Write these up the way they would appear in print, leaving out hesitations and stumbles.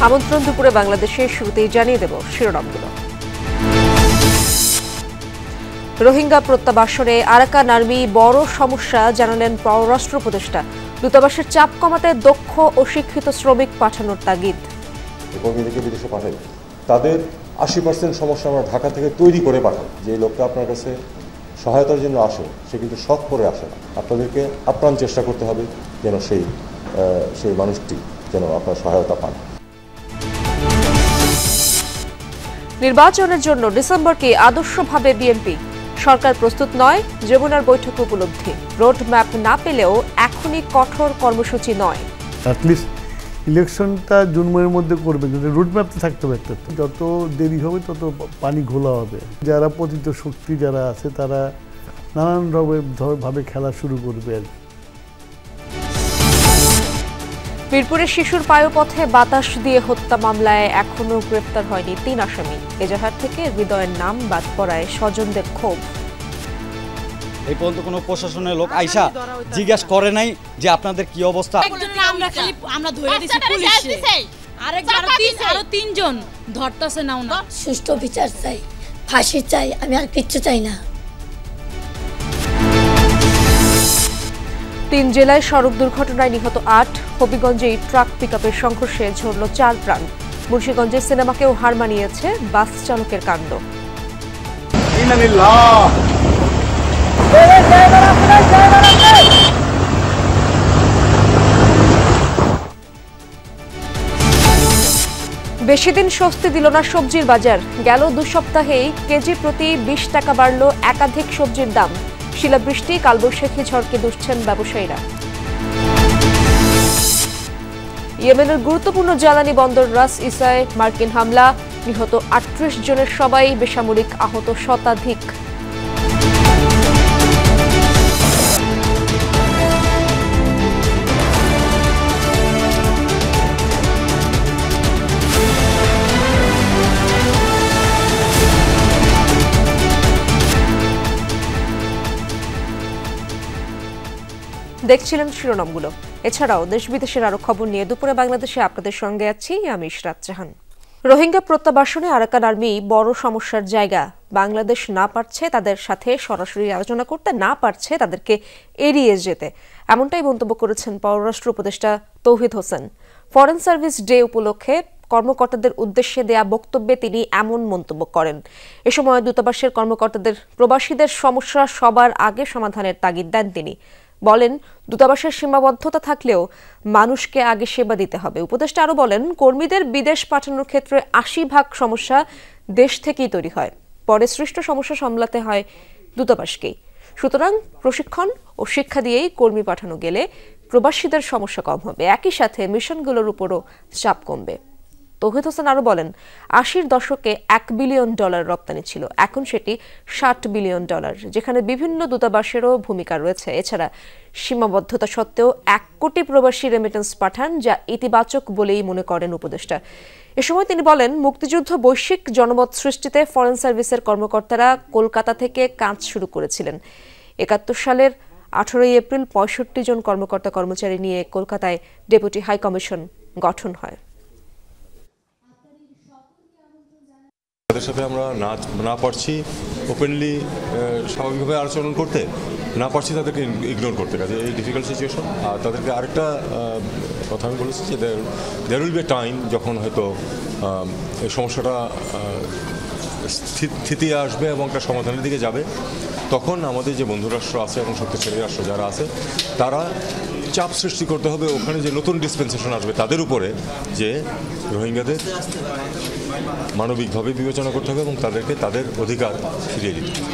আমন্ত্রণ দুপুরে বাংলাদেশের শুরুতেই জানিয়ে দেব শিরোনামগুলো। রোহিঙ্গা প্রত্যাবাসনে আরাকান আর্মি বড় সমস্যা জানালেন পররাষ্ট্র উপদেষ্টা। দূতাবাসের চাপ কমাতে দক্ষ ও শিক্ষিত শ্রমিক পাঠানোর তাগিদ। কর্মীদেরকে বিদেশে পাঠাই, তাদের 80% সমস্যা আমরা ঢাকা থেকে তৈরি করে পাঠাই। যে লোকটা আপনার কাছে সহায়তার জন্য আসে সে কিন্তু শখ করে আসে না। আপনাদেরকে আপ্রাণ চেষ্টা করতে হবে যেন সেই মানুষটি যেন আপনার সহায়তা পান। নির্বাচনের জন্য ডিসেম্বরকে আদর্শভাবে বিএনপি। সরকার প্রস্তুত নয়, যমুনার বৈঠক উপলব্ধি। রোড ম্যাপ না পেলেও এখনই কঠোর কর্মসূচি নয়। অ্যাটলিস্ট ইলেকশনটা জুন মাসের মধ্যে করবে, কিন্তু রুট ম্যাপ তো থাকতে হবে। যত দেরি হবে তত পানি ঘোলা হবে। যারা পতিত শক্তি যারা আছে তারা নানান ভাবে খেলা শুরু করবে আর কি। মিরপুরের শিশুর পায়ুপথে বাতাস দিয়ে হত্যা মামলায় এখনো গ্রেপ্তার হয়নি 3 আসামি। এজাহার থেকে হৃদয়ের নাম বাদ পড়ায় স্বজনদের ক্ষোভ। এই পর্যন্ত কোনো প্রশাসনের লোক আইসা জিজ্ঞাসা করে নাই যে আপনাদের কি অবস্থা। আমরা ধরে দিছি পুলিশে, আরো তিনজন ধরতেছে না। ওনা সুষ্ঠু বিচার চাই, ফাঁসি চাই, আমি আর কিচ্ছু চাই না। 3 জেলায় সড়ক দুর্ঘটনায় নিহত 8। হবিগঞ্জে ট্রাক পিকআপের সংঘর্ষে ঝরল 4 প্রাণ। মুন্সিগঞ্জের সিনেমাকেও হার মানিয়েছে বাস চালকের কাণ্ড। বেশি দিন স্বস্তি দিল না সবজির বাজার। গেল 2 সপ্তাহেই কেজি প্রতি 20 টাকা বাড়ল একাধিক সবজির দাম। শিলাবৃষ্টি, কালবৈশাখী ঝড়কে দুষছেন ব্যবসায়ীরা। ইয়েমেনের গুরুত্বপূর্ণ জ্বালানি বন্দর রাস ইসায় মার্কিন হামলা। নিহত 38 জনের সবাই বেসামরিক, আহত শতাধিক। দেখছিলেন শিরোনামগুলো। এছাড়াও দেশ বিদেশের আরো খবর নিয়ে দুপুরে বাংলাদেশে আপনাদের সঙ্গে আছি আমি ইশরাত জাহান। রোহিঙ্গা প্রত্যাবাসনে আরাকান আর্মি বড় সমস্যার জায়গা। বাংলাদেশ না পারছে তাদের সাথে সরাসরি আলোচনা করতে, না পারছে তাদেরকে এড়িয়ে যেতে, এমনটাই মন্তব্য করেছেন পররাষ্ট্র উপদেষ্টা তৌহিদ হোসেন। ফরেন সার্ভিস ডে উপলক্ষে কর্মকর্তাদের উদ্দেশ্যে দেয়া বক্তব্যে তিনি এমন মন্তব্য করেন। এ সময় দূতাবাসের কর্মকর্তাদের প্রবাসীদের সমস্যা সবার আগে সমাধানের তাগিদ দেন তিনি। বলেন, দূতাবাসের সীমাবদ্ধতা থাকলেও মানুষকে আগে সেবা দিতে হবে। উপদেষ্টা আরও বলেন, কর্মীদের বিদেশ পাঠানোর ক্ষেত্রে 80% সমস্যা দেশ থেকেই তৈরি হয়, পরে সৃষ্ট সমস্যা সামলাতে হয় দূতাবাসকেই। সুতরাং প্রশিক্ষণ ও শিক্ষা দিয়েই কর্মী পাঠানো গেলে প্রবাসীদের সমস্যা কম হবে, একই সাথে মিশনগুলোর উপরও চাপ কমবে। তৌহিদ হোসেন আরও বলেন, 80-র দশকে $1 বিলিয়ন রপ্তানি ছিল, এখন সেটি $60 বিলিয়ন, যেখানে বিভিন্ন দূতাবাসেরও ভূমিকা রয়েছে। এছাড়া সীমাবদ্ধতা সত্ত্বেও 1 কোটি প্রবাসী রেমিটেন্স পাঠান, যা ইতিবাচক বলেই মনে করেন উপদেষ্টা। এ সময় তিনি বলেন, মুক্তিযুদ্ধ বৈশ্বিক জনমত সৃষ্টিতে ফরেন সার্ভিসের কর্মকর্তারা কলকাতা থেকে কাজ শুরু করেছিলেন। 71 সালের 18 এপ্রিল 65 জন কর্মকর্তা কর্মচারী নিয়ে কলকাতায় ডেপুটি হাই কমিশন গঠন হয়। তাদের সাথে আমরা না পারছি ওপেনলি স্বাভাবিকভাবে আচরণ করতে, না পারছি তাদেরকে ইগনোর করতে, কাজে এই ডিফিকাল্ট সিচুয়েশন। আর তাদেরকে আরেকটা কথা আমি বলেছি যে there will be a time যখন হয়তো এই সমস্যাটা স্থিতি আসবে এবং একটা সমাধানের দিকে যাবে। তখন আমাদের যে বন্ধুরাষ্ট্র আছে এবং শক্তিশালী রাষ্ট্র যারা আছে তারা চাপ সৃষ্টি করতে হবে ওখানে যে নতুন ডিসপেন্সেশন আসবে তাদের উপরে, যে রোহিঙ্গাদের মানবিকভাবে বিবেচনা করতে হবে এবং তাদেরকে তাদের অধিকার ফিরিয়ে দিতে হবে।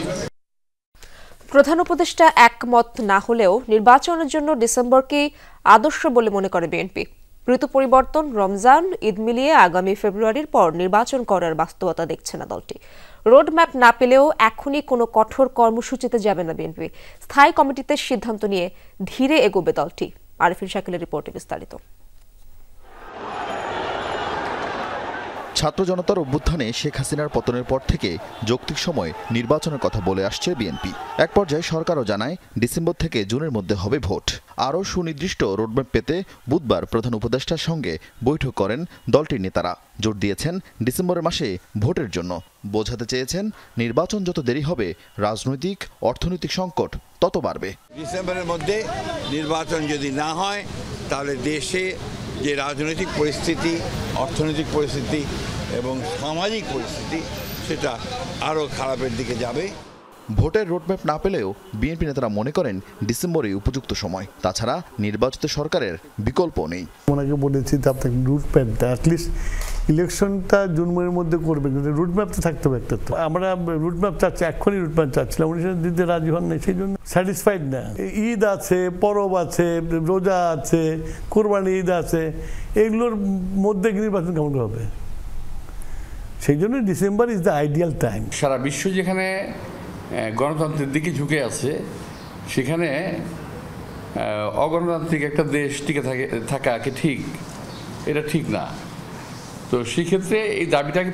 প্রধান উপদেষ্টা একমত না হলেও নির্বাচনের জন্য ডিসেম্বরকেই আদর্শ বলে মনে করে বিএনপি। ঋতু পরিবর্তন, রমজান, ঈদ মিলিয়ে আগামী ফেব্রুয়ারির পর নির্বাচন করার বাস্তবতা দেখছে না দলটি। রোড ম্যাপ না পেলেও এখনই কোনো কঠোর কর্মসূচিতে যাবে না বিএনপি। স্থায়ী কমিটিতে সিদ্ধান্ত নিয়ে ধীরে এগোবে দলটি। আরিফিন শাকিলের রিপোর্টে বিস্তারিত। ছাত্র জনতার অভ্যুত্থানে শেখ হাসিনার পতনের পর থেকে যৌক্তিক সময় নির্বাচনের কথা বলে আসছে বিএনপি। এক পর্যায়ে সরকারও জানায় ডিসেম্বর থেকে জুনের মধ্যে হবে ভোট। আরও সুনির্দিষ্ট রোডম্যাপ পেতে বুধবার প্রধান উপদেষ্টার সঙ্গে বৈঠক করেন দলটির নেতারা। জোর দিয়েছেন ডিসেম্বরের মাসে ভোটের জন্য। বোঝাতে চেয়েছেন নির্বাচন যত দেরি হবে রাজনৈতিক অর্থনৈতিক সংকট তত বাড়বে। ডিসেম্বরের মধ্যে নির্বাচন যদি না হয় তাহলে দেশে যে রাজনৈতিক পরিস্থিতি, অর্থনৈতিক পরিস্থিতি এবং সামাজিক পরিস্থিতি সেটা আরও খারাপের দিকে যাবে। ভোটের রোডম্যাপ না পেলেও বিএনপি নেতারা মনে করেন ডিসেম্বরে উপযুক্ত সময়। তাছাড়া নির্বাচিত সরকারের বিকল্প নেই। ওনাকে বলেছি যে আপনাকে রুটম্যাপ অ্যাটলিস্ট ইলেকশনটা জুন মাসের মধ্যে করবেন, কিন্তু রুটম্যাপ তো থাকতে হবে একটা। তো আমরা রুটম্যাপ চাচ্ছি, এক্ষুনি রুটম্যাপ চাচ্ছিলাম, উনি সেটা দিতে রাজি হন নাই, সেই জন্য স্যাটিসফাইড না। ঈদ আছে, পরব আছে, রোজা আছে, কোরবানি ঈদ আছে, এগুলোর মধ্যে নির্বাচন কেমন হবে? সেই জন্য December is the ideal time. সারা বিশ্ব যেখানে গণতন্ত্রের দিকে ঝুঁকে আছে, সেখানে অগণতান্ত্রিক একটা দেশ টিকে থাকা কি ঠিক? এটা ঠিক না। তো সেক্ষেত্রে এই দাবিটাকে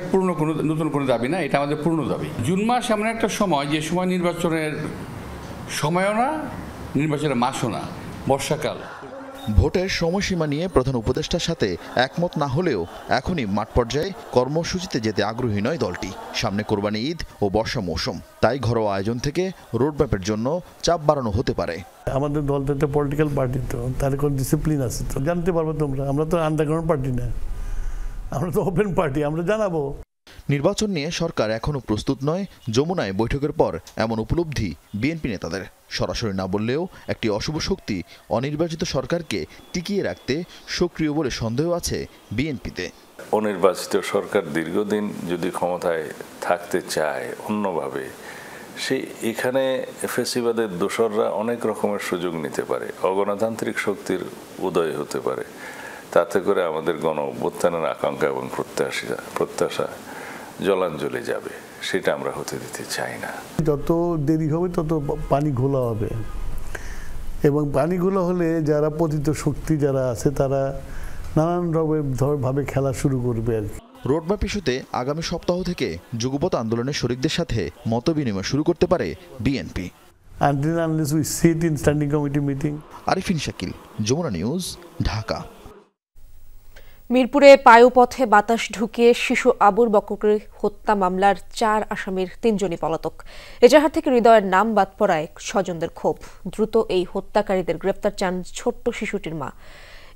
নতুন কোনো দাবি না, এটা আমাদের পূর্ণ দাবি। জুন মাস এমন একটা সময় যে সময় নির্বাচনের সময়ও না, নির্বাচনের মাসও না, বর্ষাকাল। ভোটের সময়সীমা নিয়ে প্রধান উপদেষ্টার সাথে একমত না হলেও এখনই মাঠ পর্যায়ে কর্মসূচিতে যেতে আগ্রহী নয় দলটি। সামনে কোরবানি ঈদ ও বর্ষা মৌসুম, তাই ঘরোয়া আয়োজন থেকে রোডম্যাপের জন্য চাপ বাড়ানো হতে পারে। আমাদের দলটা একটা পলিটিক্যাল পার্টি, তো তার কোনো ডিসিপ্লিন আছে, তো জানতে পারবো তোমরা। আমরা তো আন্ডারগ্রাউন্ড পার্টি না, আমরা তো ওপেন পার্টি, আমরা জানাবো। নির্বাচন নিয়ে সরকার এখনও প্রস্তুত নয়। যমুনায় বৈঠকের পর এমন উপলব্ধি বিএনপি নেতাদের। সরাসরি না বললেও একটি অশুভ শক্তি অনির্বাচিত সরকারকে টিকিয়ে রাখতে সক্রিয় বলে সন্দেহ আছে বিএনপিতে। অনির্বাচিত সরকার দীর্ঘদিন যদি ক্ষমতায় থাকতে চায় অন্যভাবে, সে এখানে ফ্যাসিবাদের দোসররা অনেক রকমের সুযোগ নিতে পারে, অগণতান্ত্রিক শক্তির উদয় হতে পারে। তাতে করে আমাদের গণ অভ্যুত্থানের আকাঙ্ক্ষা এবং প্রত্যাশা জলাঞ্জলি যাবে, সেটা আমরা হতে দিতে চাই না। যত দেরি হবে তত পানি ঘোলা হবে, এবং পানি ঘোলা হলে যারা পতিত শক্তি যারা আছে তারা নানান ভাবে খেলা শুরু করবে আর কি। রোডম্যাপ ইস্যুতে আগামী সপ্তাহ থেকে যুগপৎ আন্দোলনের শরিকদের সাথে মতবিনিময় শুরু করতে পারে BNP. Until unless we sit in standing committee meeting. Arifin Shakil, Jamuna news, Dhaka. মিরপুরে পায়ুপথে বাতাস ঢুকিয়ে শিশু আবুল বকরের হত্যা মামলার 4 আসামির 3 জনই পলাতক। এজাহার থেকে হৃদয়ের নাম বাদ পড়ায় স্বজনদের ক্ষোভ। দ্রুত এই হত্যাকারীদের গ্রেপ্তার চান ছোট্ট শিশুটির মা।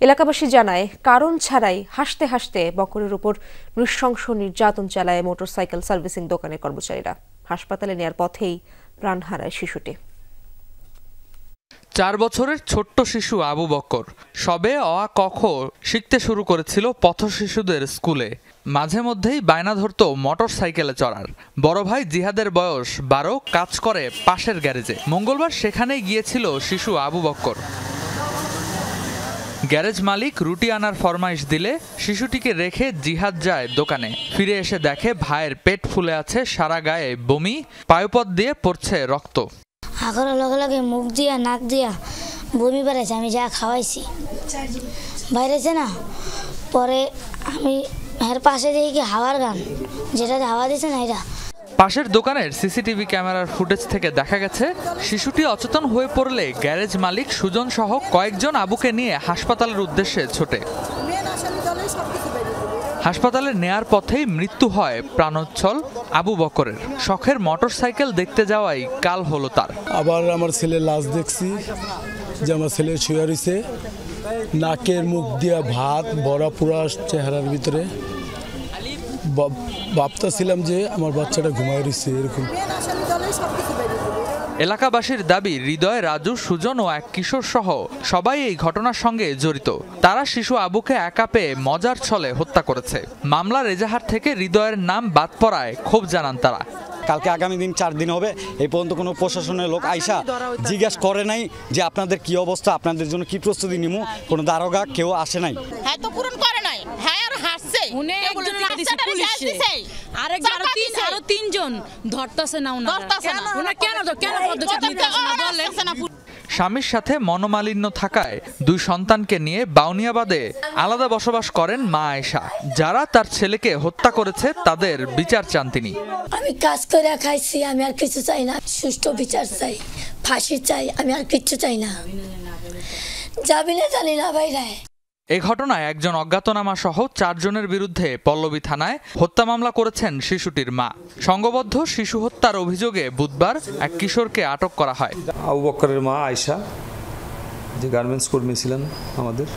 এলাকাবাসী জানায়, কারণ ছাড়াই হাসতে হাসতে বকরের উপর নৃশংস নির্যাতন চালায় মোটরসাইকেল সার্ভিসিং দোকানের কর্মচারীরা। হাসপাতালে নেয়ার পথেই প্রাণ হারায় শিশুটি। 4 বছরের ছোট্ট শিশু আবু বকর সবে অ ক খ শিখতে শুরু করেছিল পথ শিশুদের স্কুলে। মাঝে মধ্যেই বায়না ধরত মোটর সাইকেলে চড়ার। বড় ভাই জিহাদের বয়স 12, কাজ করে পাশের গ্যারেজে। মঙ্গলবার সেখানেই গিয়েছিল শিশু আবু বকর। গ্যারেজ মালিক রুটি আনার ফরমাইশ দিলে শিশুটিকে রেখে জিহাদ যায় দোকানে। ফিরে এসে দেখে ভাইয়ের পেট ফুলে আছে, সারা গায়ে বমি, পায়ুপথ দিয়ে পড়ছে রক্ত। হাঁকার লগে লগে মুখ দিয়া নাক দিয়া বমি বেড়েছে, আমি যা খাওয়াইছি বাইরেছে না। পরে আমি এর পাশে দেখি হাওয়ার গান, যেটা হাওয়া দিছে না এটা। পাশের দোকানের সিসিটিভি ক্যামেরার ফুটেজ থেকে দেখা গেছে শিশুটি অচেতন হয়ে পড়লে গ্যারেজ মালিক সুজন সহ কয়েকজন আবুকে নিয়ে হাসপাতালের উদ্দেশ্যে ছোটে। হাসপাতালে নেয়ার পথেই মৃত্যু হয় প্রাণোচ্ছল আবু বকরের। শখের মোটরসাইকেল দেখতে যাওয়াই কাল হলো তার। আবার আমার ছেলের লাশ দেখছি, যে আমার ছেলে শুয়ে রয়েছে, নাকের মুখ দিয়া ভাত ভরা পুরা চেহারার ভিতরে। ভাবতেছিলাম যে আমার বাচ্চাটা ঘুমায় রয়েছে এরকম। এলাকাবাসীর দাবি, হৃদয়, রাজু, সুজন ও এক কিশোর সহ সবাই এই ঘটনার সঙ্গে জড়িত। তারা শিশু আবুকে একা পেয়ে মজার ছলে হত্যা করেছে। মামলার এজাহার থেকে হৃদয়ের নাম বাদ পড়ায় ক্ষোভ জানান তারা। কালকে আগামী দিন 4 দিন হবে, এই পর্যন্ত কোনো প্রশাসনের লোক আইসা জিজ্ঞেস করে নাই যে আপনাদের কি অবস্থা, আপনাদের জন্য কি প্রস্তুতি নিমু। কোনো দারোগা কেউ আসে নাই। হ্যাঁ তো পূরণ করে নাই, হ্যাঁ আর হাসছে। আরো 3 জন ধরতাছে না, কেন পদক্ষেপ নিতেছে না বলেন। স্বামীর সাথে মনোমালিন্য থাকায় 2 সন্তানকে নিয়ে বাউনিয়াবাদে আলাদা বসবাস করেন মা আয়েশা। যারা তার ছেলেকে হত্যা করেছে তাদের বিচার চান তিনি। আমি কাজ করে খাইছি, আমি আর কিছু চাই না। সুষ্ঠু বিচার চাই, ফাঁসি চাই, আমি আর কিছু চাই না। যাবি না জানি না বাইরে। এই ঘটনায় একজন অজ্ঞাতনামা সহ 4 জনের বিরুদ্ধে পল্লবী থানায় হত্যা মামলা করেছেন শিশুটির মা। সংঘবদ্ধ শিশু হত্যার অভিযোগে বুধবার এক কিশোরকে আটক করা হয়। আবু বক্করের মা আয়েশা, যে গার্মেন্টস কর্মী ছিলেন আমাদের,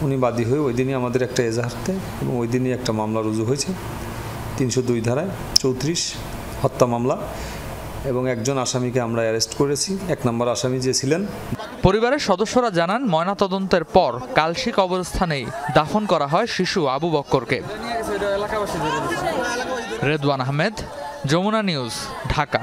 উনি বাদী হয়ে ওই দিনই আমাদের একটা এজাহারতে এবং ওই দিনই একটা মামলা রুজু হয়েছে 302 ধারায় 34 হত্যা মামলা, এবং একজন আসামিকে আমরা অ্যারেস্ট করেছি। 1 নম্বর আসামি যে ছিলেন। পরিবারের সদস্যরা জানান ময়নাতদন্তের পর কালশী কবরস্থানেই দাফন করা হয় শিশু আবু বক্করকে। রেদওয়ান আহমেদ, যমুনা নিউজ, ঢাকা।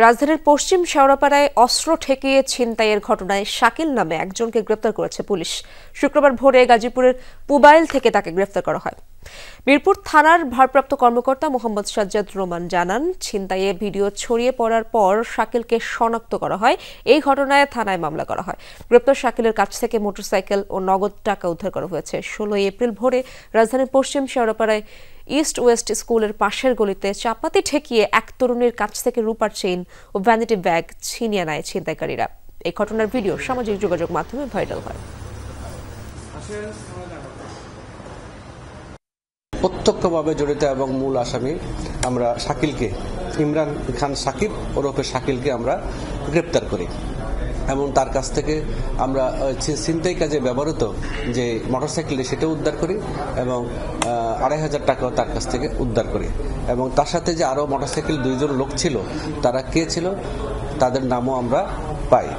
রাজধানীর পশ্চিম শেওড়াপাড়ায় অস্ত্র ঠেকিয়ে ছিনতাইয়ের ঘটনায় শাকিল নামে একজনকে গ্রেপ্তার করেছে পুলিশ। শুক্রবার ভোরে গাজীপুরের পুবাইল থেকে তাকে গ্রেপ্তার করা হয়। মিরপুর থানার ভারপ্রাপ্ত কর্মকর্তা মোহাম্মদ সাজ্জাদ রোমান জানান, ছিনতাইয়ে ভিডিও ছড়িয়ে পড়ার পর শাকিলকে শনাক্ত করা হয়। এই ঘটনায় থানায় মামলা করা হয়। গ্রেপ্তার শাকিলের কাছ থেকে মোটরসাইকেল ও নগদ টাকা উদ্ধার করা হয়েছে। 16 এপ্রিল ভোরে রাজধানীর পশ্চিম শেওড়াপাড়ায় ইস্ট ওয়েস্ট স্কুলের পাশের গলিতে চাপাতি ঠেকিয়ে এক তরুণীর কাছ থেকে রূপার চেইন ও ভ্যানিটি ব্যাগ ছিনিয়ে নেয় ছিনতাইকারীরা। এই ঘটনার ভিডিও সামাজিক যোগাযোগ মাধ্যমে ভাইরাল হয়। প্রত্যক্ষভাবে জড়িত এবং মূল আসামি আমরা শাকিলকে, ইমরান খান সাকিব ওরফে শাকিলকে আমরা গ্রেপ্তার করি এবং তার কাছ থেকে আমরা ছিনতাই কাজে ব্যবহৃত যে মোটরসাইকেলটি সেটা উদ্ধার করি এবং 2500 টাকাও তার কাছ থেকে উদ্ধার করি এবং তার সাথে যে আরও মোটরসাইকেল 2 জন লোক ছিল, তারা কে ছিল তাদের নামও আমরা পাই।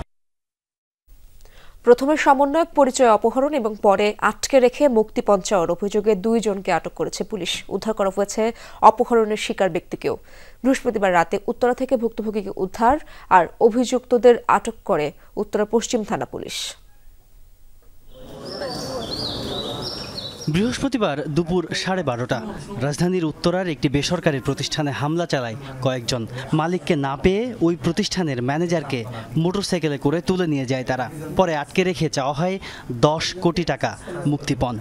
প্রথমে সমন্বয়ক পরিচয় অপহরণ এবং পরে আটকে রেখে মুক্তিপণ চাওয়ার অভিযোগে 2 জনকে আটক করেছে পুলিশ। উদ্ধার করা হয়েছে অপহরণের শিকার ব্যক্তিকেও। বৃহস্পতিবার রাতে উত্তরা থেকে ভুক্তভোগীকে উদ্ধার আর অভিযুক্তদের আটক করে উত্তরা পশ্চিম থানা পুলিশ। বৃহস্পতিবার দুপুর 12:30 রাজধানীর উত্তরার একটি বেসরকারি প্রতিষ্ঠানে হামলা চালায় কয়েকজন। মালিককে না পেয়ে ওই প্রতিষ্ঠানের ম্যানেজারকে মোটরসাইকেলে করে তুলে নিয়ে যায় তারা। পরে আটকে রেখে চাওয়া হয় 10 কোটি টাকা মুক্তিপণ।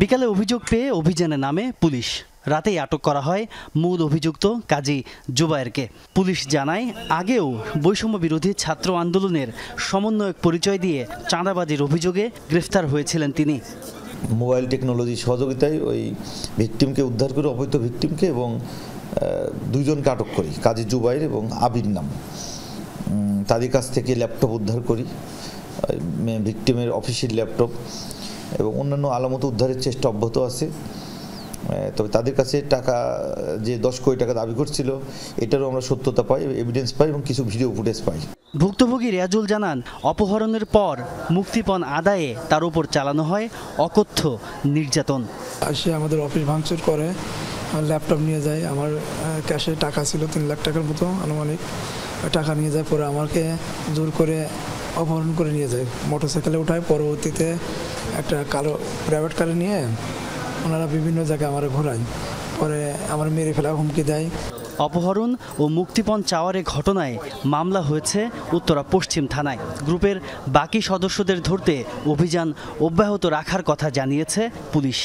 বিকালে অভিযোগ পেয়ে অভিযানে নামে পুলিশ। রাতেই আটক করা হয় মূল অভিযুক্ত কাজী জুবায়েরকে। পুলিশ জানায়, আগেও বৈষম্য বিরোধী ছাত্র আন্দোলনের সমন্বয়ক পরিচয় দিয়ে চাঁদাবাজির অভিযোগে গ্রেফতার হয়েছিলেন তিনি। মোবাইল টেকনোলজি সহযোগিতায় ওই ভিকটিমকে উদ্ধার করে, অবৈধ ভিকটিমকে, এবং 2 জনকে আটক করি, কাজী জুবায়ের এবং আবির নাম। তাদের কাছ থেকে ল্যাপটপ উদ্ধার করি, ভিকটিমের অফিসের ল্যাপটপ, এবং অন্যান্য আলামত উদ্ধারের চেষ্টা অব্যাহত আছে। তবে তাদের কাছে টাকা যে 10 কোটি টাকা দাবি করছিল, এটারও আমরা সত্যতা পাই, এভিডেন্স পাই এবং কিছু ভিডিও ফুটেজ পাই। ভুক্তভোগী রিয়াজুল জানান, অপহরণের পর মুক্তিপণ আদায়ে তার উপর চালানো হয় অকথ্য নির্যাতন। সে আমাদের অফিস ভাঙচুর করে, ল্যাপটপ নিয়ে যায়, আমার ক্যাশে টাকা ছিল 3 লাখ টাকার মতো আনুমানিক, টাকা নিয়ে যায়। পরে আমাকে জোর করে অপহরণ করে নিয়ে যায়, মোটরসাইকেলে উঠায়। পরবর্তীতে একটা কালো প্রাইভেট কারে নিয়ে ওনারা বিভিন্ন জায়গায় আমার ঘোরায়, পরে আমার মেরে ফেলা হুমকি দেয়। অপহরণ ও মুক্তিপণ চাওয়ার ঘটনায় মামলা হয়েছে উত্তরা পশ্চিম থানায়। গ্রুপের বাকি সদস্যদের ধরতে অভিযান অব্যাহত রাখার কথা জানিয়েছে পুলিশ।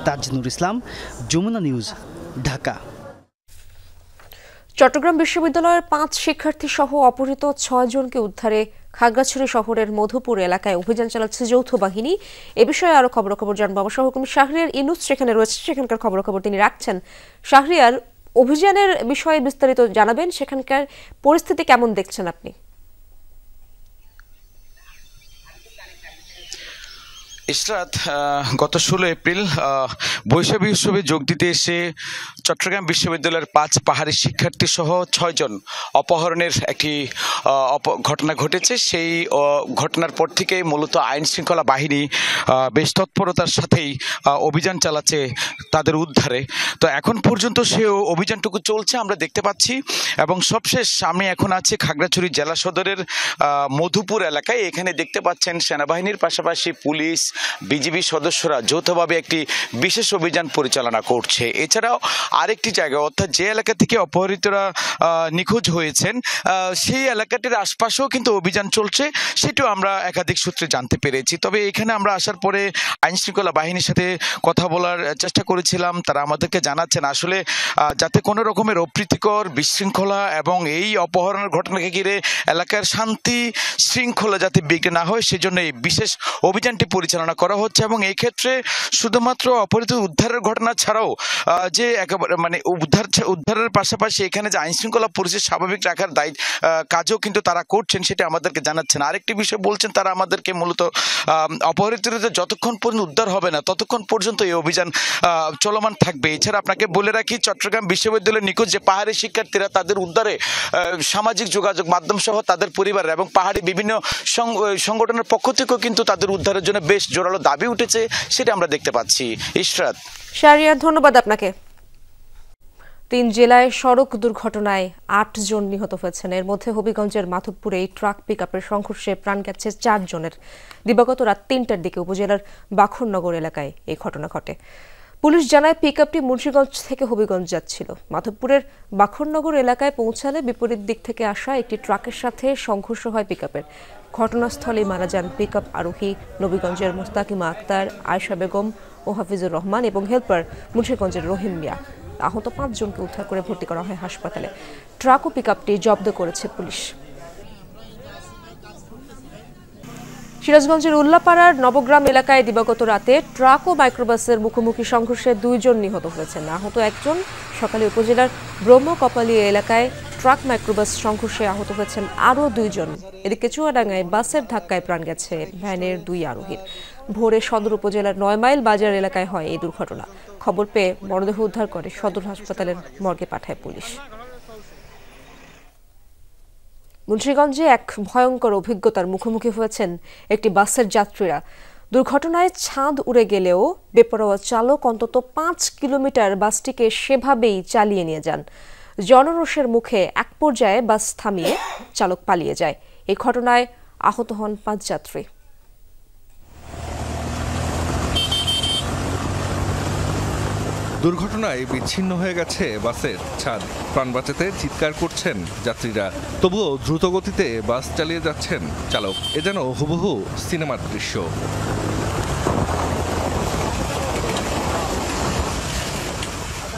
তাজনুর ইসলাম, যমুনা নিউজ, ঢাকা। চট্টগ্রাম বিশ্ববিদ্যালয়ের 5 শিক্ষার্থী সহ অপহৃত 6 জনকে উদ্ধারে খাগড়াছড়ি শহরের মধুপুর এলাকায় অভিযান চালাচ্ছে যৌথ বাহিনী। এ বিষয়ে আরো খবর জানবো আমার সহকর্মী শাহরিয়ার ইনুস সেখানে রয়েছে, সেখানকার খবর তিনি রাখছেন। শাহরিয়ার, অভিযানের বিষয়ে বিস্তারিত জানাবেন, সেখানকার পরিস্থিতি কেমন দেখছেন আপনি? ইশরাত, গত 16 এপ্রিল বৈশাখী উৎসবে যোগ দিতে এসে চট্টগ্রাম বিশ্ববিদ্যালয়ের 5 পাহাড়ি শিক্ষার্থী সহ 6 জন অপহরণের একটি ঘটনা ঘটেছে, সেই ঘটনার পর থেকে মূলত আইন শৃঙ্খলা বাহিনী বেশ তৎপরতার সাথেই অভিযান চালাচ্ছে তাদের উদ্ধারে। তো এখন পর্যন্ত সে অভিযানটুকু চলছে আমরা দেখতে পাচ্ছি। এবং সবশেষ আমি এখন আছি খাগড়াছড়ি জেলা সদরের মধুপুর এলাকায়। এখানে দেখতে পাচ্ছেন সেনাবাহিনীর পাশাপাশি পুলিশ, বিজিবি সদস্যরা যৌথভাবে একটি বিশেষ অভিযান পরিচালনা করছে। এছাড়াও আরেকটি জায়গা, অর্থাৎ যে এলাকা থেকে অপহৃতরা নিখোঁজ হয়েছেন সেই এলাকাটির আশপাশেও কিন্তু অভিযান চলছে, সেটাও আমরা একাধিক সূত্রে জানতে পেরেছি। তবে এখানে আমরা আসার পরে আইন শৃঙ্খলা বাহিনীর সাথে কথা বলার চেষ্টা করেছিলাম। তারা আমাদেরকে জানাচ্ছেন আসলে যাতে কোনো রকমের অপ্রীতিকর বিশৃঙ্খলা এবং এই অপহরণের ঘটনাকে ঘিরে এলাকার শান্তি শৃঙ্খলা যাতে বিঘ্ন না হয় সেজন্য এই বিশেষ অভিযানটি পরিচালনা করা হচ্ছে। এবং এই ক্ষেত্রে শুধুমাত্র অপহৃত উদ্ধারের ঘটনা ছাড়াও যে একেবারে মানে উদ্ধারের পাশাপাশি এখানে যে আইন শৃঙ্খলা পরিস্থিতি স্বাভাবিক রাখার কাজও কিন্তু তারা করছেন, সেটা আমাদেরকে জানাচ্ছেন। আরেকটি বিষয় বলছেন তারা আমাদেরকে, মূলত অপহৃতদের যতক্ষণ পর্যন্ত উদ্ধার হবে না ততক্ষণ পর্যন্ত এই অভিযান চলমান থাকবে। এছাড়া আপনাকে বলে রাখি, চট্টগ্রাম বিশ্ববিদ্যালয়ের নিখোঁজ যে পাহাড়ি শিক্ষার্থীরা, তাদের উদ্ধারে সামাজিক যোগাযোগ মাধ্যম সহ তাদের পরিবারের এবং পাহাড়ি বিভিন্ন সংগঠনের পক্ষ থেকেও কিন্তু তাদের উদ্ধারের জন্য বেশ জোরালো দাবি উঠেছে, সেটা আমরা দেখতে পাচ্ছি। ইশরাত, শাহরিয়ার, ধন্যবাদ আপনাকে। 3 জেলায় সড়ক দুর্ঘটনায় 8 জন নিহত হয়েছেন। এর মধ্যে হবিগঞ্জের মাধবপুরে ট্রাক পিকআপের সংঘর্ষে প্রাণ গেছে 4 জনের। দিবাগত রাত 3টার দিকে উপজেলার বাখরনগর এলাকায় এই ঘটনা ঘটে। পুলিশ জানায় পিকআপটি মুন্সিগঞ্জ থেকে হবিগঞ্জ যাচ্ছিল। মাধবপুরের বাখরনগর এলাকায় পৌঁছালে বিপরীত দিক থেকে আসা একটি ট্রাকের সাথে সংঘর্ষ হয় পিকআপের। ঘটনাস্থলেই মারা যান পিকআপ আরোহী নবীগঞ্জের মুস্তাকিমা আক্তার, আয়েশা বেগম ও হাফিজুর রহমান এবং হেল্পার মুন্সিগঞ্জের রহিম মিয়া। আহত 5 জনকে উদ্ধার করে ভর্তি করা হয় হাসপাতালে। ট্রাক ও পিকআপটি জব্দ করেছে পুলিশ। সিরাজগঞ্জের উল্লাপাড়ার নবগ্রাম এলাকায় দিবাগত রাতে ট্রাক ও মাইক্রোবাসের মুখোমুখি সংঘর্ষে 2 জন নিহত হয়েছেন। আহত 1 জন। সকালে উপজেলার ব্রহ্মকপালিয়া এলাকায় ট্রাক মাইক্রোবাস সংঘর্ষে আহত হয়েছেন আরও 2 জন। এদিকে চুয়াডাঙ্গায় বাসের ধাক্কায় প্রাণ গেছে ভ্যানের 2 আরোহীর। ভোরে সদর উপজেলার 9 মাইল বাজার এলাকায় হয় এই দুর্ঘটনা। খবর পেয়ে মরদেহ উদ্ধার করে সদর হাসপাতালের মর্গে পাঠায় পুলিশ। মুন্সিগঞ্জে এক ভয়ঙ্কর অভিজ্ঞতার মুখোমুখি হয়েছেন একটি বাসের যাত্রীরা। দুর্ঘটনায় ছাদ উড়ে গেলেও বেপরোয়া চালক অন্তত 5 কিলোমিটার বাসটিকে সেভাবেই চালিয়ে নিয়ে যান। জনরোষের মুখে এক পর্যায়ে বাস থামিয়ে চালক পালিয়ে যায়। এই ঘটনায় আহত হন 5 যাত্রী। দুর্ঘটনায় বিচ্ছিন্ন হয়ে গেছে বাসের ছাদ। প্রাণ বাঁচাতে চিৎকার করছেন যাত্রীরা, তবুও দ্রুত গতিতে বাস চালিয়ে যাচ্ছেন চালক। এ যেন হুবহু সিনেমার দৃশ্য।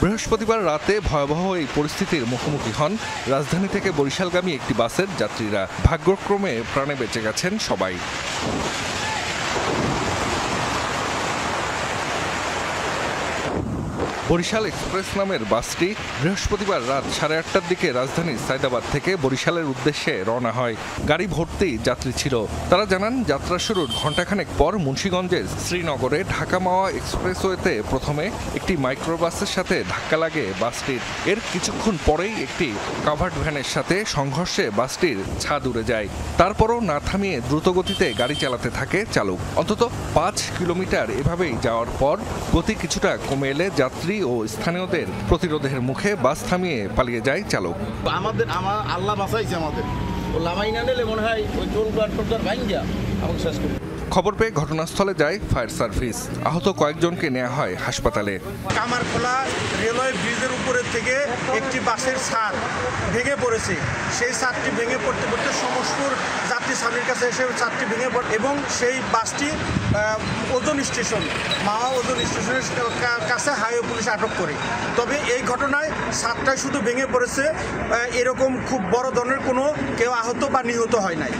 বৃহস্পতিবার রাতে ভয়াবহ এই পরিস্থিতির মুখোমুখি হন রাজধানী থেকে বরিশালগামী একটি বাসের যাত্রীরা। ভাগ্যক্রমে প্রাণে বেঁচে গেছেন সবাই। বরিশাল এক্সপ্রেস নামের বাসটি বৃহস্পতিবার রাত 8:30টার দিকে রাজধানীর সায়দাবাদ থেকে বরিশালের উদ্দেশ্যে রওনা হয়। গাড়ি ভর্তি যাত্রী ছিল। তারা জানান, যাত্রা শুরুর ঘণ্টাখানেক পর মুন্সিগঞ্জের শ্রীনগরে ঢাকা মাওয়া এক্সপ্রেসওয়েতে প্রথমে একটি মাইক্রোবাসের সাথে ধাক্কা লাগে বাসটির। এর কিছুক্ষণ পরেই একটি কাভার্ড ভ্যানের সাথে সংঘর্ষে বাসটির ছাদ উড়ে যায়। তারপরও না থামিয়ে দ্রুতগতিতে গাড়ি চালাতে থাকে চালক। অন্তত 5 কিলোমিটার এভাবেই যাওয়ার পর গতি কিছুটা কমে এলে যাত্রী ও স্থানীয়দের প্রতিরোধের মুখে বাস থামিয়ে পালিয়ে যায় চালক। আল্লাহ বাঁচাইছে আমাদের, ও লামাই না নিলে মনে হয় ওই টোল গার্ড ভাঙ্গা আমাকে শেষ করে। খবর পেয়ে ঘটনাস্থলে যায় ফায়ার সার্ভিস। আহত কয়েকজনকে নেওয়া হয় হাসপাতালে। কামারখোলা রেলওয়ে ব্রিজের উপরের থেকে একটি বাসের ছাদ ভেঙে পড়েছে। সেই ছাদটি ভেঙে পড়তে পড়তে সমস্পুর যাত্রী সামনের কাছে এসে ছাদটি ভেঙে পড়ে এবং সেই বাসটি ওজন স্টেশন মাওয়া ওজন স্টেশনের কাছে হাইওয়ে পুলিশ আটক করে। তবে এই ঘটনায় ছাদটাই শুধু ভেঙে পড়েছে, এরকম খুব বড় ধরনের কোনো কেউ আহত বা নিহত হয় নাই।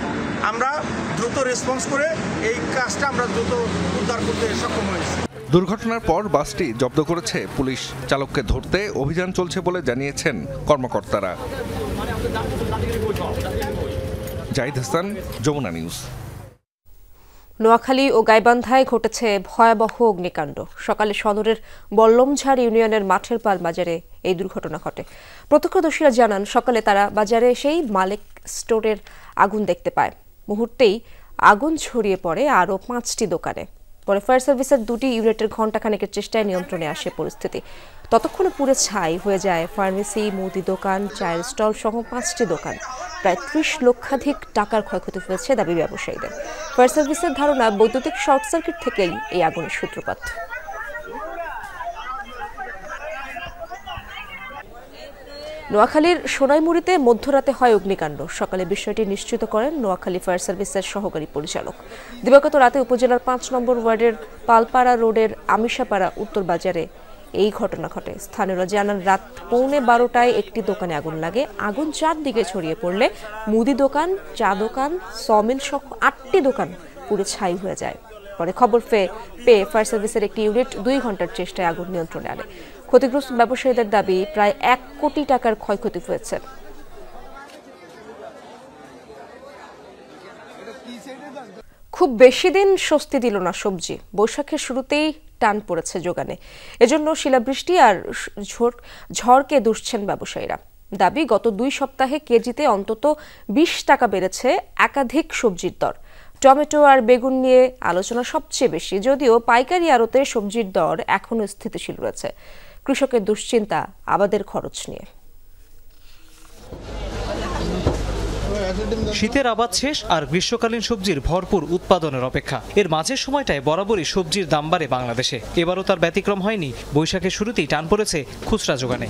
আমরা দ্রুত রেসপন্স করে এই কাজটা আমরা দ্রুত উদ্ধার করতে সক্ষম হয়েছি। দুর্ঘটনার পর বাসটি জব্দ করেছে পুলিশ। চালককে ধরতে অভিযান চলছে বলে জানিয়েছেন কর্মকর্তারা। জাহিদ হাসান, যমুনা নিউজ। নোয়াখালী ও গাইবান্ধায় ঘটেছে ভয়াবহ অগ্নিকাণ্ড। সকালে সদরের বল্লমঝাড় ইউনিয়নের মাঠের পাল বাজারে এই দুর্ঘটনা ঘটে। প্রত্যক্ষদর্শীরা জানান, সকালে তারা বাজারে এসেই মালিক স্টোরের আগুন দেখতে পায়। মুহূর্তেই আগুন ছড়িয়ে পড়ে আরও 5টি দোকানে। পরে ফায়ার সার্ভিসের 2টি ইউনিটের ঘণ্টাখানেকের চেষ্টায় নিয়ন্ত্রণে আসে পরিস্থিতি। ততক্ষণে পুড়ে ছাই হয়ে যায় ফার্মেসি, মুদি দোকান, চায়ের স্টল সহ 5টি দোকান। প্রায় 30 লক্ষাধিক টাকার ক্ষয়ক্ষতি হয়েছে দাবি ব্যবসায়ীদের। ফায়ার সার্ভিসের ধারণা বৈদ্যুতিক শর্ট সার্কিট থেকেই এই আগুনের সূত্রপাত। নোয়াখালীর সোনাইমুড়িতে মধ্যরাতে হয় অগ্নিকাণ্ড। সকালে বিষয়টি নিশ্চিত করেন নোয়াখালী ফায়ার সার্ভিসের সহকারী পরিচালক। দিবাগত রাতে উপজেলার 5 নম্বর ওয়ার্ডের পালপাড়া রোডের আমিষাপাড়া উত্তর বাজারে এই ঘটনা ঘটে। স্থানীয়রা জানান রাত 11:15টায় একটি দোকানে আগুন লাগে। আগুন চারদিকে ছড়িয়ে পড়লে মুদি দোকান, চা দোকান, সমিল সহ 8টি দোকান পুড়ে ছাই হয়ে যায়। পরে খবর পেয়ে ফায়ার সার্ভিসের একটি ইউনিট 2 ঘন্টার চেষ্টায় আগুন নিয়ন্ত্রণে আনে। ক্ষতিগ্রস্ত ব্যবসায়ীদের দাবি প্রায় 1 কোটি টাকার ক্ষয়ক্ষতি হয়েছে। খুব বেশি দিন স্বস্তি দিল না সবজি। বৈশাখের শুরুতেই টান পড়েছে যোগানে। এজন্য শিলাবৃষ্টি আর ঝড়কে দুষছেন ব্যবসায়ীরা। দাবি গত 2 সপ্তাহে কেজিতে অন্তত 20 টাকা বেড়েছে একাধিক সবজির দর। টমেটো আর বেগুন নিয়ে আলোচনা সবচেয়ে বেশি, যদিও পাইকারি আড়তে সবজির দর এখনো স্থিতিশীল রয়েছে। কৃষকের দুশ্চিন্তা আবাদের খরচ নিয়ে। শীতের আবাদ শেষ আর গ্রীষ্মকালীন সবজির ভরপুর উৎপাদনের অপেক্ষা। এর মাঝের সময়টায় বরাবরই সবজির দাম বাড়ে বাংলাদেশে। এবারও তার ব্যতিক্রম হয়নি। বৈশাখের শুরুতেই টান পড়েছে খুচরা যোগানে।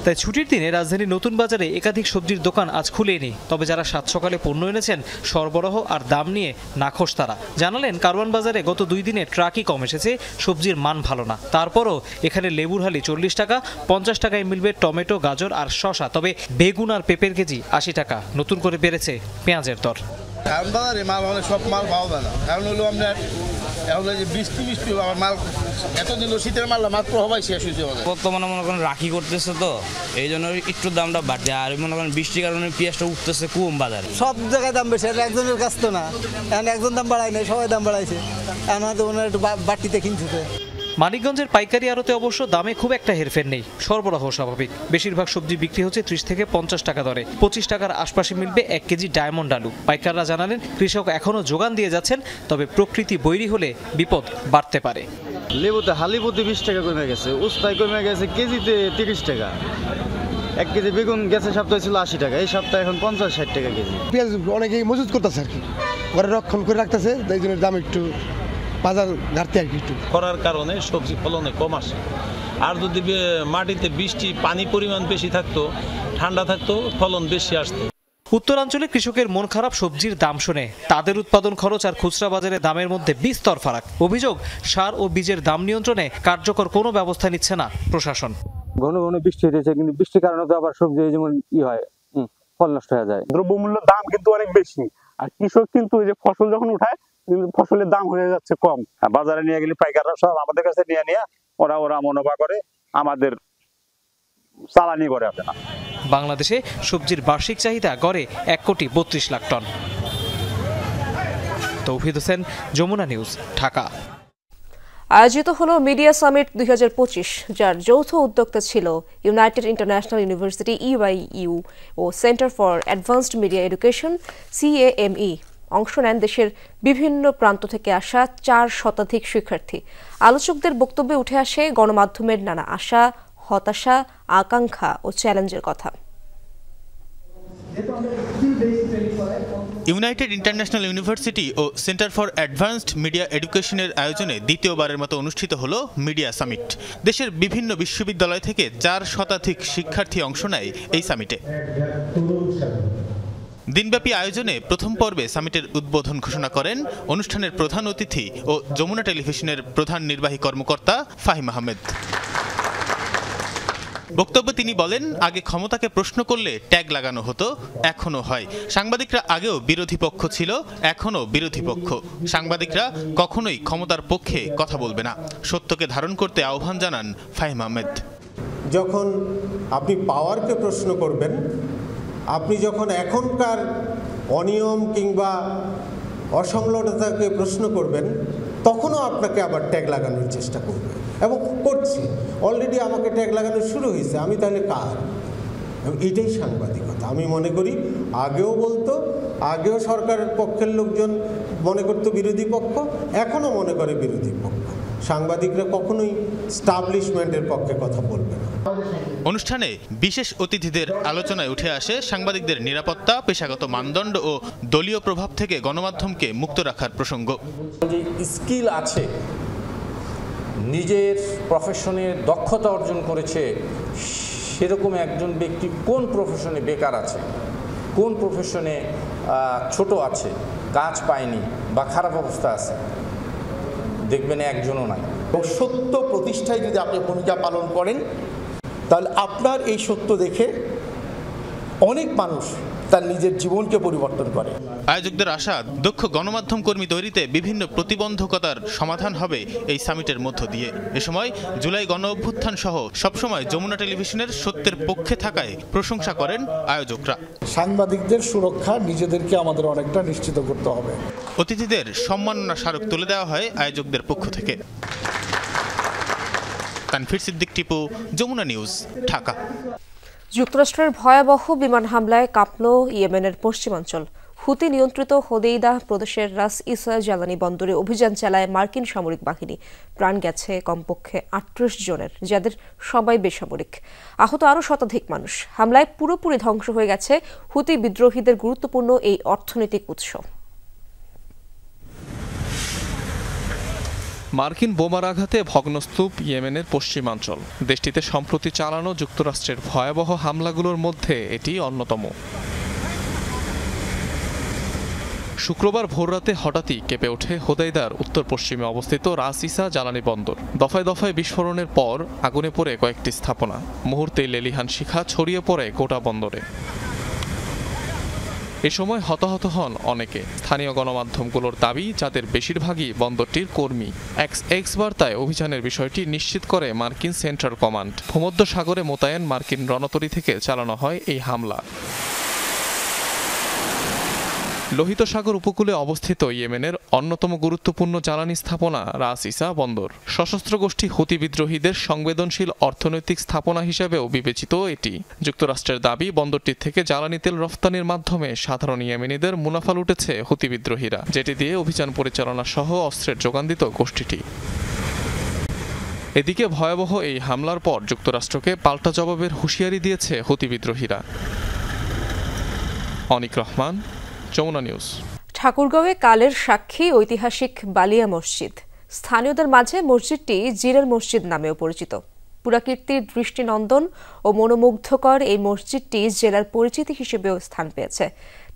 তাই ছুটির দিনে রাজধানীর নতুন বাজারে একাধিক সবজির দোকান আজ খুলেনি। তবে যারা সাত সকালে পণ্য এনেছেন, সরবরাহ আর দাম নিয়ে নাখোশ তারা। জানালেন কারওয়ান বাজারে গত 2 দিনে ট্রাকই কম এসেছে, সবজির মান ভালো না। তারপরও এখানে লেবুর হালি 40 টাকা, 50 টাকায় মিলবে টমেটো, গাজর আর শসা। তবে বেগুন আর পেঁপের কেজি 80 টাকা। নতুন করে বেড়েছে পেঁয়াজের দর। কারণ বাজারে মাল হলে সব মাল পাওয়া যায় না। কারণ হলো আপনার এখন যে বৃষ্টি আবার মাল এতদিন শীতের মাল মাত্র হবাই শেষ হয়েছে। বর্তমানে মনে করেন রাখি করতেছে, তো এই জন্য একটু দামটা বাড়ছে। আর মনে করেন বৃষ্টির কারণে পেঁয়াজটা উঠতেছে কম বাজারে। সব জায়গায় দাম বেশি, একজনের কাছ তো না। এখন একজন দাম বাড়ায় নাই, সবাই দাম বাড়াইছে। এখন হয়তো ওনার একটু বাড়তিতে কিনছে। মানিকগঞ্জের পাইকারি আড়তে অবশ্য দামে খুব একটা হেরফের নেই, সরবরাহ স্বাভাবিক। বেশিরভাগ সবজি বিক্রি হচ্ছে 30 থেকে 50 টাকা দরে। 25 টাকার আশপাশে মিলবে 1 কেজি ডায়মন্ড আলু। পাইকাররা জানালেন কৃষক এখনও যোগান দিয়ে যাচ্ছেন, তবে প্রকৃতি বৈরী হলে বিপদ বাড়তে পারে। লেবুতে হালি প্রতি 20 টাকা কমে গেছে, উস্তায় কমে গেছে কেজিতে 30 টাকা। 1 কেজি বেগুন গেছে সপ্তাহে ছিল 80 টাকা, এই সপ্তাহে এখন 50-60 টাকা কেজি। পেঁয়াজ অনেকেই মজুত করতেছে আর কি, ঘরে রক্ষণ করে রাখতেছে, তাই জন্য দাম একটু বাজার ঘাটতি আর কি একটু করার কারণে সবজি ফলনে কম আসে। আর যদি মাটিতে বৃষ্টি পানি পরিমাণ বেশি থাকতো, ঠান্ডা থাকতো, ফলন বেশি আসতো। উত্তরাঞ্চলে কৃষকের মন খারাপ সবজির দাম শুনে। তাদের উৎপাদন খরচ আর খুচরা বাজারে দামের মধ্যে বিস্তর ফারাক। অভিযোগ, সার ও বীজের দাম নিয়ন্ত্রণে কার্যকর কোনো ব্যবস্থা নিচ্ছে না প্রশাসন। ঘন ঘন বৃষ্টি হয়েছে, কিন্তু বৃষ্টির কারণে তো আবার সবজি যেমন হয়, ফল নষ্ট হয়ে যায়। দ্রব্যমূল্যের দাম কিন্তু অনেক বেশি, আর কৃষক কিন্তু এই যে ফসল যখন উঠায় কিন্তু ফসলের দাম হয়ে যাচ্ছে কম। বাজারে নিয়ে গেলে পাইকাররা সব আমাদের কাছে নিয়ে ওরা মুনাফা করে, আমাদের চালানি করে আসে না। বাংলাদেশে সবজির বার্ষিক চাহিদা গড়ে 1,32,00,000 টন। তৌহিদ হোসেন, যমুনা নিউজ, ঢাকা। আয়োজিত হলো মিডিয়া সামিট 2025, যার যৌথ উদ্যোক্তা ছিল ইউনাইটেড ইন্টারন্যাশনাল ইউনিভার্সিটি ইউআইইউ ও centre for advanced media education CAME। অংশ নেন দেশের বিভিন্ন প্রান্ত থেকে আসা 4 শতাধিক শিক্ষার্থী। আলোচকদের বক্তব্যে উঠে আসে গণমাধ্যমের নানা আশা, হতাশা, আকাঙ্ক্ষা ও চ্যালেঞ্জের কথা। ইউনাইটেড ইন্টারন্যাশনাল ইউনিভার্সিটি ও সেন্টার ফর অ্যাডভান্সড মিডিয়া এডুকেশনের আয়োজনে দ্বিতীয়বারের মতো অনুষ্ঠিত হলো মিডিয়া সামিট। দেশের বিভিন্ন বিশ্ববিদ্যালয় থেকে 4 শতাধিক শিক্ষার্থী অংশ নেয় এই সামিটে। দিনব্যাপী আয়োজনে প্রথম পর্বে সামিটের উদ্বোধন ঘোষণা করেন অনুষ্ঠানের প্রধান অতিথি ও যমুনা টেলিভিশনের প্রধান নির্বাহী কর্মকর্তা ফাহিম আহমেদ। বক্তব্যে তিনি বলেন, আগে ক্ষমতাকে প্রশ্ন করলে ট্যাগ লাগানো হতো, এখনো হয়। সাংবাদিকরা আগেও বিরোধী পক্ষ ছিল, এখনো বিরোধী পক্ষ। সাংবাদিকরা কখনোই ক্ষমতার পক্ষে কথা বলবে না। সত্যকে ধারণ করতে আহ্বান জানান ফাহিম আহমেদ। যখন আপনি পাওয়ারকে প্রশ্ন করবেন, আপনি যখন এখনকার অনিয়ম কিংবা অসংলগ্নতাকে প্রশ্ন করবেন, তখনও আপনাকে আবার ট্যাগ লাগানোর চেষ্টা করবে এবং করছে। অলরেডি আমাকে ট্যাগ লাগানো শুরু হয়েছে, আমি তাহলে কার? এটাই সাংবাদিকতা। আমি মনে করি আগেও বলতো, আগেও সরকারের পক্ষের লোকজন মনে করতো বিরোধী পক্ষ, এখনও মনে করে বিরোধী পক্ষ। সাংবাদিকরা কখনোই স্টাবলিশমেন্টের পক্ষে কথা বলবে না। অনুষ্ঠানে বিশেষ অতিথিদের আলোচনায় উঠে আসে সাংবাদিকদের নিরাপত্তা, পেশাগত মানদণ্ড ও দলীয় প্রভাব থেকে গণমাধ্যমকে মুক্ত রাখার প্রসঙ্গ। যে স্কিল আছে, নিজের প্রফেশনে দক্ষতা অর্জন করেছে, সেরকম একজন ব্যক্তি কোন প্রফেশনে বেকার আছে, কোন প্রফেশনে ছোট আছে, কাজ পায়নি বা খারাপ অবস্থা আছে, দেখবেন একজনও নাই। এবং সত্য প্রতিষ্ঠায় যদি আপনি ভূমিকা পালন করেন, তাহলে আপনার এই সত্য দেখে অনেক মানুষ তার নিজের জীবনকে পরিবর্তন করে। আয়োজকদের আশা, দক্ষ গণমাধ্যম কর্মী তৈরিতে বিভিন্ন প্রতিবন্ধকতার সমাধান হবে এই সামিটের মধ্য দিয়ে। এ সময় জুলাই গণ অভ্যুত্থান সহ সবসময় যমুনা টেলিভিশনের সত্যের পক্ষে থাকায় প্রশংসা করেন আয়োজকরা। সাংবাদিকদের সুরক্ষা নিজেদেরকে আমাদের অনেকটা নিশ্চিত করতে হবে। অতিথিদের সম্মাননা স্মারক তুলে দেওয়া হয় আয়োজকদের পক্ষ থেকে। তানফির সিদ্দিক টিপু, যমুনা নিউজ, ঢাকা। যুক্তরাষ্ট্রের ভয়াবহ বিমান হামলায় কাঁপল ইয়েমেনের পশ্চিমাঞ্চল। হুতি নিয়ন্ত্রিত হোদেইদা প্রদেশের রাস ইসা জ্বালানি বন্দরে অভিযান চালায় মার্কিন সামরিক বাহিনী। প্রাণ গেছে কমপক্ষে ৩৮ জনের, যাদের সবাই বেসামরিক। আহত আরও শতাধিক মানুষ। হামলায় পুরোপুরি ধ্বংস হয়ে গেছে হুতি বিদ্রোহীদের গুরুত্বপূর্ণ এই অর্থনৈতিক উৎস। মার্কিন বোমার আঘাতে ভগ্নস্তূপ ইয়েমেনের পশ্চিমাঞ্চল। দেশটিতে সম্প্রতি চালানো যুক্তরাষ্ট্রের ভয়াবহ হামলাগুলোর মধ্যে এটি অন্যতম। শুক্রবার ভোররাতে হঠাৎই কেঁপে ওঠে হোদাইদার উত্তর পশ্চিমে অবস্থিত রাস ইসা জ্বালানি বন্দর। দফায় দফায় বিস্ফোরণের পর আগুনে পড়ে কয়েকটি স্থাপনা। মুহূর্তেই লেলিহান শিখা ছড়িয়ে পড়ে গোটা বন্দরে। এ সময় হতাহত হন অনেকে। স্থানীয় গণমাধ্যমগুলোর দাবি, যাদের বেশিরভাগই বন্দরটির কর্মী। এক্স বার্তায় অভিযানের বিষয়টি নিশ্চিত করে মার্কিন সেন্ট্রাল কমান্ড। ভূমধ্য সাগরে মোতায়েন মার্কিন রণতরী থেকে চালানো হয় এই হামলা। লোহিত সাগর উপকূলে অবস্থিত ইয়েমেনের অন্যতম গুরুত্বপূর্ণ জ্বালানি স্থাপনা রাস ইসা বন্দর। সশস্ত্র গোষ্ঠী হুতি বিদ্রোহীদের সংবেদনশীল অর্থনৈতিক স্থাপনা হিসেবেও বিবেচিত এটি। যুক্তরাষ্ট্রের দাবি, বন্দরটির থেকে জ্বালানি তেল রফতানির মাধ্যমে সাধারণ ইয়েমেনিদের মুনাফা লুটেছে হুতি বিদ্রোহীরা, যেটি দিয়ে অভিযান পরিচালনা সহ অস্ত্রের যোগান দিত গোষ্ঠীটি। এদিকে ভয়াবহ এই হামলার পর যুক্তরাষ্ট্রকে পাল্টা জবাবের হুঁশিয়ারি দিয়েছে হুতি বিদ্রোহীরা। অনিক রহমান, যমুনা নিউজ। ঠাকুরগাঁওয়ে কালের সাক্ষী ঐতিহাসিক বালিয়া মসজিদ। স্থানীয়দের মাঝে মসজিদটি জিরের মসজিদ নামেও পরিচিত। পুরাকীর্তির দৃষ্টিনন্দন ও মনোমুগ্ধকর এই মসজিদটি জেলার পরিচিতি হিসেবেও স্থান পেয়েছে।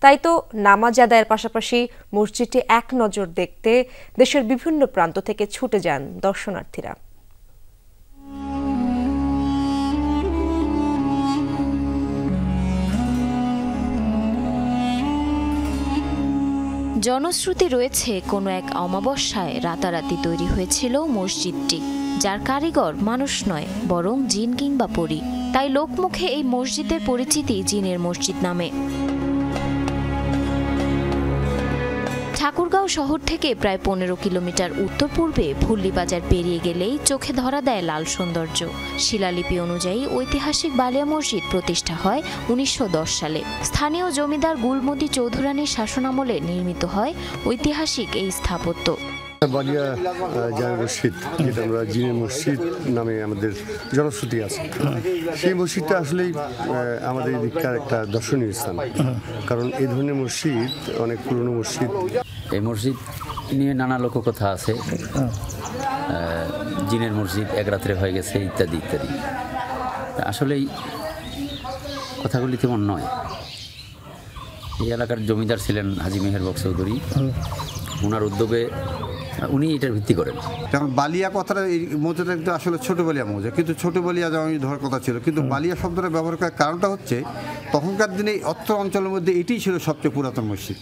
তাই তো নামাজ আদায়ের পাশাপাশি মসজিদটি এক নজর দেখতে দেশের বিভিন্ন প্রান্ত থেকে ছুটে যান দর্শনার্থীরা। জনশ্রুতি রয়েছে, কোনো এক অমাবস্যায় রাতারাতি তৈরি হয়েছিল মসজিদটি, যার কারিগর মানুষ নয় বরং জিন কিংবা পরী। তাই লোকমুখে এই মসজিদের পরিচিতি জিনের মসজিদ নামে। ঠাকুরগাঁও শহর থেকে প্রায় ১৫ কিলোমিটার উত্তর পূর্বে ভুল্লি বাজার পেরিয়ে গেলেই চোখে ধরা দেয় লাল সৌন্দর্য। শিলালিপি অনুযায়ী ঐতিহাসিক বালিয়া মসজিদ প্রতিষ্ঠা হয় ১৯১০ সালে। স্থানীয় জমিদার গুলমতি চৌধুরানীর শাসনামলে নির্মিত হয় ঐতিহাসিক এই স্থাপত্য। বালিয়া জামে মসজিদ, যেটা আমরা জিনের মসজিদ নামে আমাদের জনশ্রুতি আছে, সেই মসজিদটা আসলেই আমাদের এদিককার একটা দর্শনীয় স্থান। কারণ এই ধরনের মসজিদ অনেক পুরনো মসজিদ। এই মসজিদ নিয়ে নানা লোককথা আছে। জিনের মসজিদ এক রাত্রে হয়ে গেছে ইত্যাদি ইত্যাদি। আসলেই কথাগুলি তেমন নয়। এই এলাকার জমিদার ছিলেন হাজী মেহের বক্স চৌধুরী। ওনার উদ্যোগে উনি এটার ভিত্তি করেন। কারণ বালিয়া কথাটা এই মৌজাটা কিন্তু আসলে ছোট বালিয়া মৌজা, কিন্তু ছোট বালিয়া যেমন ধরার কথা ছিল, কিন্তু বালিয়া শব্দটা ব্যবহার করার কারণটা হচ্ছে তখনকার দিনে অত্র অঞ্চলের মধ্যে এটিই ছিল সবচেয়ে পুরাতন মসজিদ।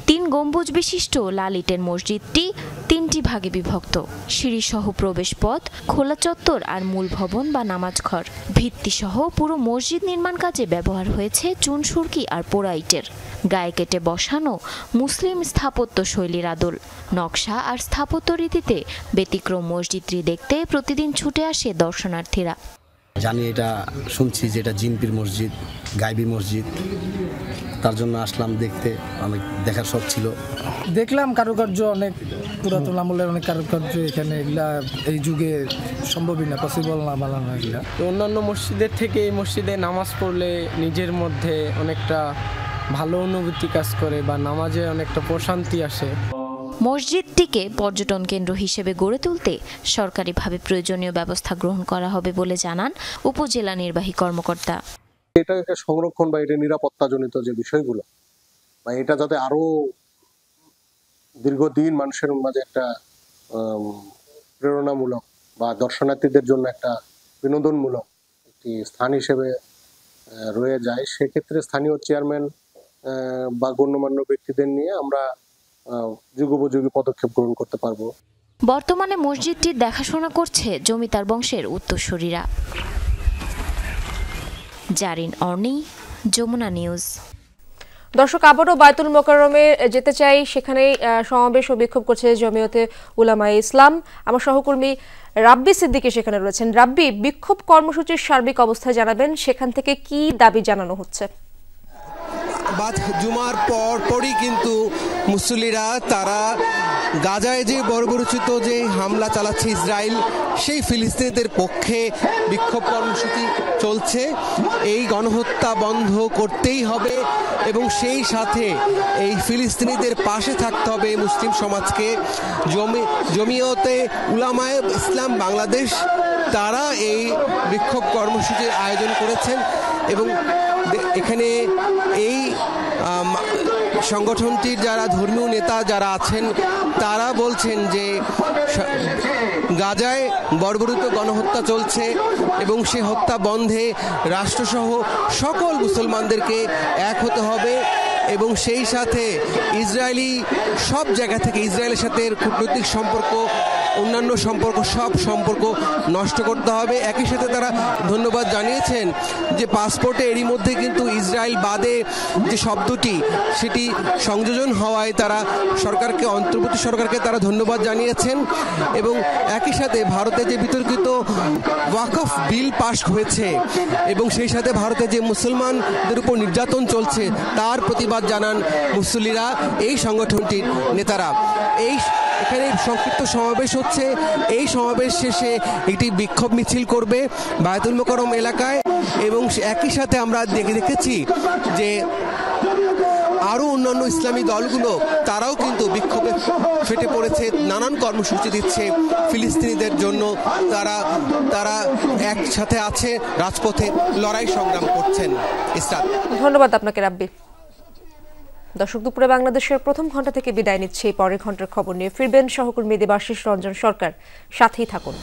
৩ গম্বুজ বিশিষ্ট লাল ইটের মসজিদটি ৩টি ভাগে বিভক্ত। সিঁড়িসহ প্রবেশ পথ, খোলা চত্বর আর মূল ভবন বা নামাজ ঘর। ভিত্তিসহ পুরো মসজিদ নির্মাণ কাজে ব্যবহার হয়েছে চুন সুরকি আর পোড়া ইটের। গায়ে কেটে বসানো মুসলিম স্থাপত্য শৈলীর আদল। নকশা আর স্থাপত্য রীতিতে ব্যতিক্রম মসজিদটি দেখতে প্রতিদিন ছুটে আসে দর্শনার্থীরা। জানি, এটা শুনছি যে এটা জিনপির মসজিদ, গাইবি মসজিদ। তার জন্য আসলাম দেখতে, অনেক দেখার শখ ছিল। দেখলাম কারুকার্য অনেক পুরাতন আমলের অনেক কারুকার্য এখানে, এগুলা এই যুগে সম্ভবই না, পসিবল না বানানো এগুলা। অন্যান্য মসজিদের থেকে এই মসজিদে নামাজ পড়লে নিজের মধ্যে অনেকটা ভালো অনুভূতি কাজ করে বা নামাজে অনেকটা প্রশান্তি আসে। মসজিদটিকে পর্যটন কেন্দ্র হিসেবে গড়ে তুলতে সরকারিভাবে প্রয়োজনীয় ব্যবস্থা গ্রহণ করা হবে বলে জানান উপজেলা নির্বাহী কর্মকর্তা। এটা একটা সংরক্ষণ বা এটা নিরাপত্তাজনিত যে বিষয়গুলো, বা এটা যাতে আরো দীর্ঘদিন মানুষের মাঝে একটা প্রেরণামূলক বা দর্শনার্থীদের জন্য একটা বিনোদনমূলক একটি স্থান হিসেবে রয়ে যায়, সেক্ষেত্রে স্থানীয় চেয়ারম্যান বা গণ্যমান্য ব্যক্তিদের নিয়ে আমরা যুগোপযোগী পদক্ষেপ গ্রহণ করতে পারবো। বর্তমানে মসজিদটির দেখাশোনা করছে জমিদার বংশের উত্তরসূরিরা। জারিন অর্নি, যমুনা নিউজ। দর্শক, আবারও বায়তুল মোকাররমে যেতে চাই, সেখানে সমাবেশ ও বিক্ষোভ করছে জমিয়তে উলামায়ে ইসলাম। আমার সহকর্মী রাব্বি সিদ্দিকী সেখানে রয়েছেন। রাব্বি, বিক্ষোভ কর্মসূচির সার্বিক অবস্থা জানাবেন, সেখান থেকে কি দাবি জানানো হচ্ছে? জুমার পরই কিন্তু মুসল্লিরা তারা গাজায় যে বর্বরোচিত যে হামলা চালাচ্ছে ইসরায়েল, সেই ফিলিস্তিনিদের পক্ষে বিক্ষোভ কর্মসূচি চলছে। এই গণহত্যা বন্ধ করতেই হবে এবং সেই সাথে এই ফিলিস্তিনিদের পাশে থাকতে হবে মুসলিম সমাজকে। জমিয়তে উলামায়ে ইসলাম বাংলাদেশ তারা এই বিক্ষোভ কর্মসূচির আয়োজন করেছেন এবং এখানে এই সংগঠনটির যারা ধর্মীয় নেতা যারা আছেন তারা বলছেন যে গাজায় বর্বরিত গণহত্যা চলছে এবং সে হত্যা বন্ধে রাষ্ট্রসহ সকল মুসলমানদেরকে এক হতে হবে এবং সেই সাথে ইসরায়েলি সব জায়গা থেকে ইসরায়েলের সাথে কূটনৈতিক সম্পর্ক, অন্যান্য সম্পর্ক, সব সম্পর্ক নষ্ট করতে হবে। একই সাথে তারা ধন্যবাদ জানিয়েছেন যে পাসপোর্টে এরই মধ্যে কিন্তু ইসরায়েল বাদে যে শব্দটি সেটি সংযোজন হওয়ায় তারা সরকারকে, অন্তর্বর্তী সরকারকে তারা ধন্যবাদ জানিয়েছেন এবং একই সাথে ভারতে যে বিতর্কিত ওয়াকফ বিল পাস হয়েছে এবং সেই সাথে ভারতে যে মুসলমানদের উপর নির্যাতন চলছে তার প্রতিবাদ জানান মুসল্লিরা, এই সংগঠনটির নেতারা। এখানে সংক্ষিপ্ত সমাবেশ হচ্ছে, এই সমাবেশ শেষে একটি বিক্ষোভ মিছিল করবে বায়তুল মোকাররম এলাকায় এবং একই সাথে আমরা দেখেছি যে আরও অন্যান্য ইসলামী দলগুলো তারাও কিন্তু বিক্ষোভে ফেটে পড়েছে, নানান কর্মসূচি দিচ্ছে ফিলিস্তিনিদের জন্য। তারা একসাথে আছে, রাজপথে লড়াই সংগ্রাম করছেন। ইসরাত, ধন্যবাদ আপনাকে রাব্বি। দর্শক, দুপুরে বাংলাদেশের প্রথম ঘন্টা থেকে বিদায় নিচ্ছে। পরের ঘন্টার খবর নিয়ে ফিরবেন সহকর্মী দেবাশিস রঞ্জন সরকার। সাথেই থাকুন।